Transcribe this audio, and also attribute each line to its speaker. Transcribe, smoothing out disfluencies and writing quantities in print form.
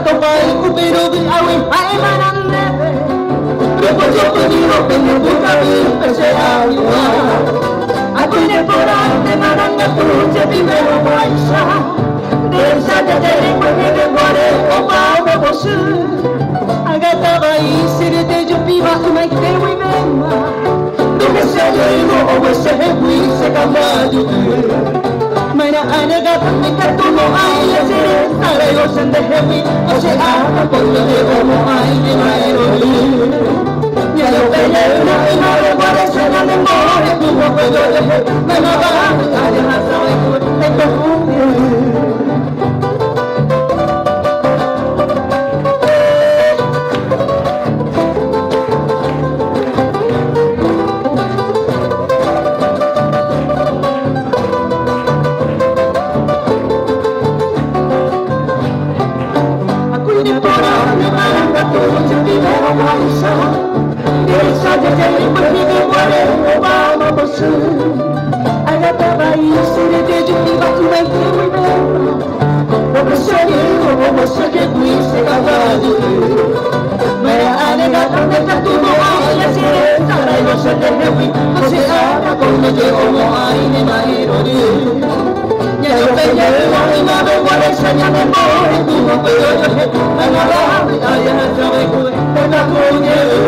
Speaker 1: topai kupiro bi awi hai mananne Rupo chopo diro pene buka bi pese awiwa Aku ne porante maranga tuche vivero baisha Desa de tere kwene gore opa opa bosu Agata bai sirete jo piva umai te wimema Duke se yoigo owe se hewi se kamadu Mana anaga pamika tumo ai asire Sare yo sende hewi Ose ama kono de omo ai ne maeroli Yalo pele una inore gore se na ne more Tumo pedo de he Mana ba Aya hasa wa iku Eko Thank you.